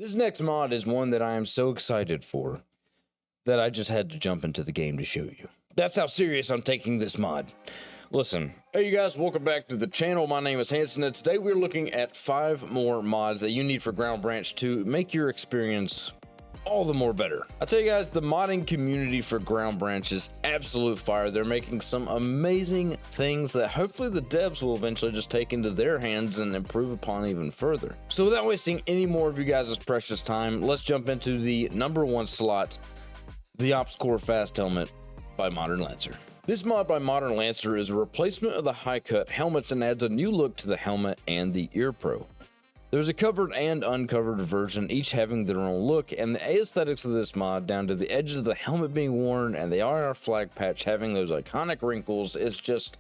This next mod is one that I am so excited for that I just had to jump into the game to show you. That's how serious I'm taking this mod. Listen, hey you guys, welcome back to the channel. My name is Hanson, and today we're looking at 5 more mods that you need for Ground Branch to make your experience all the more better. I tell you guys, the modding community for Ground Branch is absolute fire. They're making some amazing things that hopefully the devs will eventually just take into their hands and improve upon even further. So without wasting any more of you guys' precious time, let's jump into the #1 slot, the Ops Core Fast Helmet by Modern Lancer. This mod by Modern Lancer is a replacement of the high cut helmets and adds a new look to the helmet and the ear pro. There's a covered and uncovered version, each having their own look, and the aesthetics of this mod, down to the edges of the helmet being worn and the IR flag patch having those iconic wrinkles, is just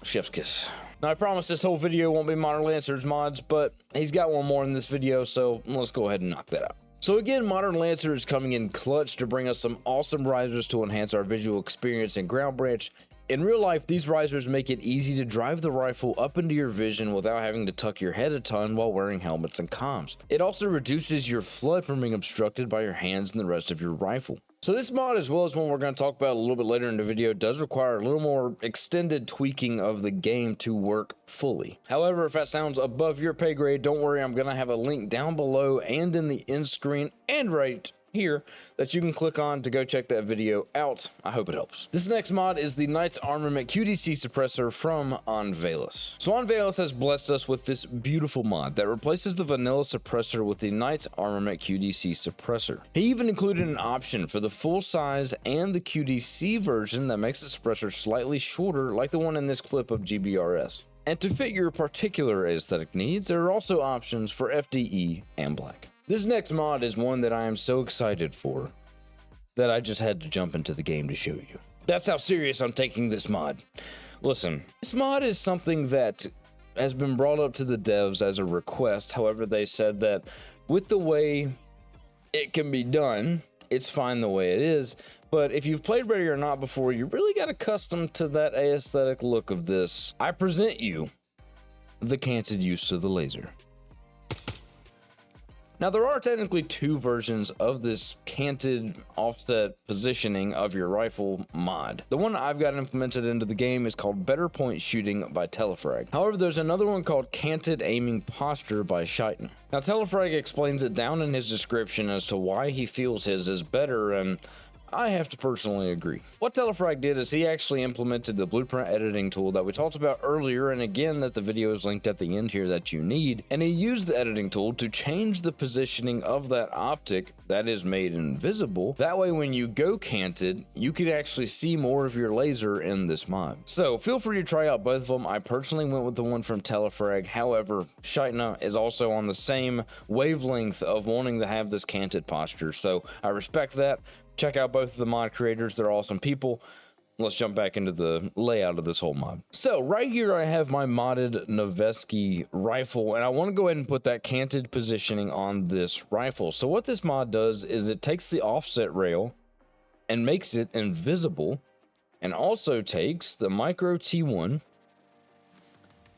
chef's kiss. Now I promise this whole video won't be Modern Lancer's mods, but he's got one more in this video, so let's go ahead and knock that out. So again, Modern Lancer is coming in clutch to bring us some awesome risers to enhance our visual experience in Ground Branch. In real life, these risers make it easy to drive the rifle up into your vision without having to tuck your head a ton while wearing helmets and comms. It also reduces your flood from being obstructed by your hands and the rest of your rifle. So this mod, as well as one we're going to talk about a little bit later in the video, does require a little more extended tweaking of the game to work fully. However, if that sounds above your pay grade, don't worry, I'm going to have a link down below and in the end screen and right here that you can click on to go check that video out. I hope it helps. This next mod is the Knight's Armament QDC suppressor from Unveilus. So Unveilus has blessed us with this beautiful mod that replaces the vanilla suppressor with the Knight's Armament QDC suppressor. He even included an option for the full size and the QDC version that makes the suppressor slightly shorter, like the one in this clip of GBRS. And to fit your particular aesthetic needs, there are also options for FDE and black. This next mod is one that I am so excited for that I just had to jump into the game to show you. That's how serious I'm taking this mod. Listen, this mod is something that has been brought up to the devs as a request. However, they said that with the way it can be done, it's fine the way it is. But if you've played Ready or Not before, you really got accustomed to that aesthetic look of this. I present you the canted use of the laser. Now, there are technically 2 versions of this canted offset positioning of your rifle mod. The one I've got implemented into the game is called Better Point Shooting by Telefrag. However, there's another one called Canted Aiming Posture by Scheitner. Now, Telefrag explains it down in his description as to why he feels his is better, and I have to personally agree. What Telefrag did is he actually implemented the blueprint editing tool that we talked about earlier, and again that the video is linked at the end here that you need, and he used the editing tool to change the positioning of that optic that is made invisible. That way when you go canted, you could actually see more of your laser in this mod. So feel free to try out both of them. I personally went with the one from Telefrag. However, Scheitner is also on the same wavelength of wanting to have this canted posture, so I respect that. Check out both of the mod creators. They're awesome people. Let's jump back into the layout of this whole mod. So right here I have my modded Noveski rifle, and I want to go ahead and put that canted positioning on this rifle. So what this mod does is it takes the offset rail and makes it invisible, and also takes the micro T1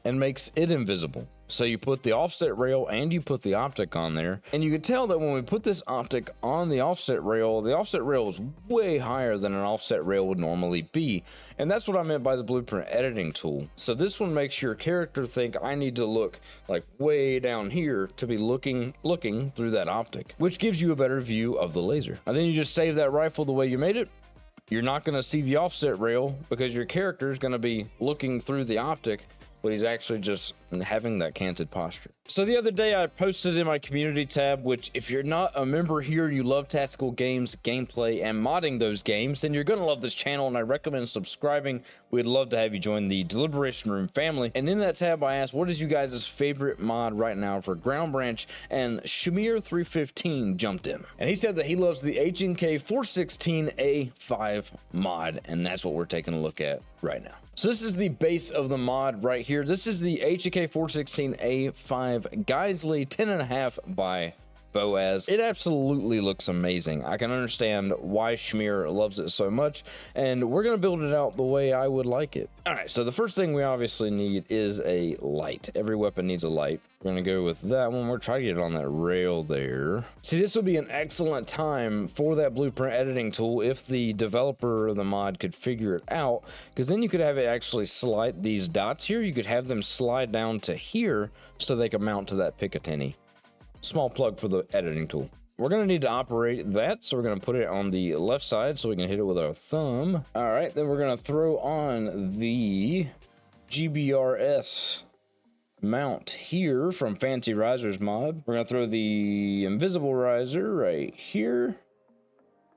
and makes it invisible. So you put the offset rail and you put the optic on there, and you can tell that when we put this optic on the offset rail is way higher than an offset rail would normally be, and that's what I meant by the blueprint editing tool. So this one makes your character think I need to look like way down here to be looking through that optic, which gives you a better view of the laser. And then you just save that rifle the way you made it. You're not going to see the offset rail because your character is going to be looking through the optic, but he's actually just having that canted posture. So the other day I posted in my community tab, which if you're not a member here, you love tactical games, gameplay, and modding those games, then you're gonna love this channel, and I recommend subscribing. We'd love to have you join the Deliberation Room family. And in that tab I asked, what is you guys' favorite mod right now for Ground Branch? And Shamir315 jumped in, and he said that he loves the HNK 416A5 mod, and that's what we're taking a look at right now. So this is the base of the mod right here. This is the HNK 416A5 Geisselle 10.5 by Boaz. It absolutely looks amazing. I can understand why Schmear loves it so much, and we're going to build it out the way I would like it. All right, so the first thing we obviously need is a light. Every weapon needs a light. We're going to go with that one. We're trying to get it on that rail there. See, this would be an excellent time for that blueprint editing tool if the developer of the mod could figure it out, because then you could have it actually slide these dots here. You could have them slide down to here so they can mount to that Picatinny. Small plug for the editing tool. We're going to need to operate that, so we're going to put it on the left side so we can hit it with our thumb. All right, then we're going to throw on the GBRS mount here from Fancy Risers mod. We're going to throw the invisible riser right here.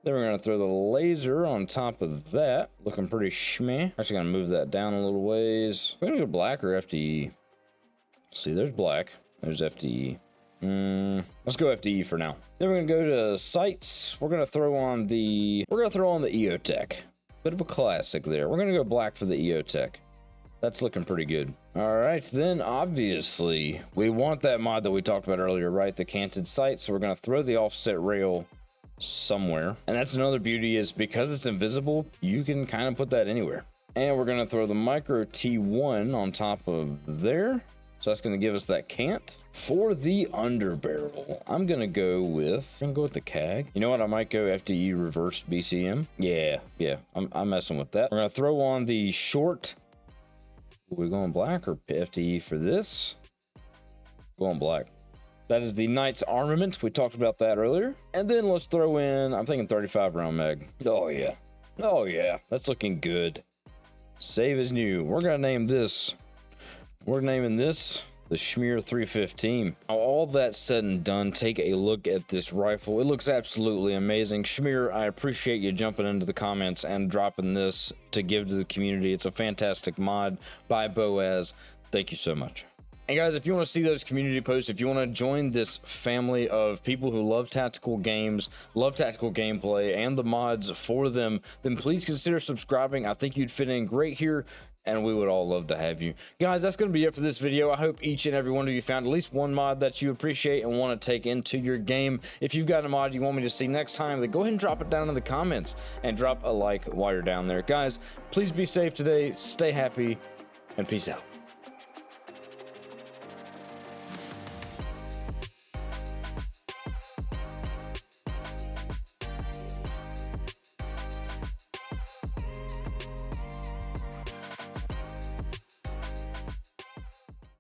Then we're going to throw the laser on top of that. Looking pretty schmeh. Actually going to move that down a little ways. We're going to go black or FDE. See, there's black. There's FDE. Let's go FDE for now. Then we're gonna go to sights. We're gonna throw on the EOTech. Bit of a classic there. We're gonna go black for the EOTech. That's looking pretty good. All right, then obviously we want that mod that we talked about earlier, right? The canted sight. So we're gonna throw the offset rail somewhere. And that's another beauty, is because it's invisible, you can kind of put that anywhere. And we're gonna throw the micro T1 on top of there. So that's going to give us that cant. For the underbarrel, I'm going to go with the CAG. You know what? I might go FDE reverse BCM. Yeah, I'm messing with that. We're going to throw on the short. Are we going black or FDE for this? Going black. That is the Knight's Armament. We talked about that earlier. And then let's throw in, I'm thinking 35 round mag. Oh yeah. Oh yeah. That's looking good. Save as new. We're going to name this. We're naming this the Schmear 315. All that said and done, take a look at this rifle. It looks absolutely amazing. Schmear, I appreciate you jumping into the comments and dropping this to give to the community. It's a fantastic mod by Boaz. Thank you so much. And guys, if you want to see those community posts, if you want to join this family of people who love tactical games, love tactical gameplay, and the mods for them, then please consider subscribing. I think you'd fit in great here, and we would all love to have you. Guys, that's going to be it for this video. I hope each and every one of you found at least one mod that you appreciate and want to take into your game. If you've got a mod you want me to see next time, then go ahead and drop it down in the comments and drop a like while you're down there. Guys, please be safe today, stay happy, and peace out.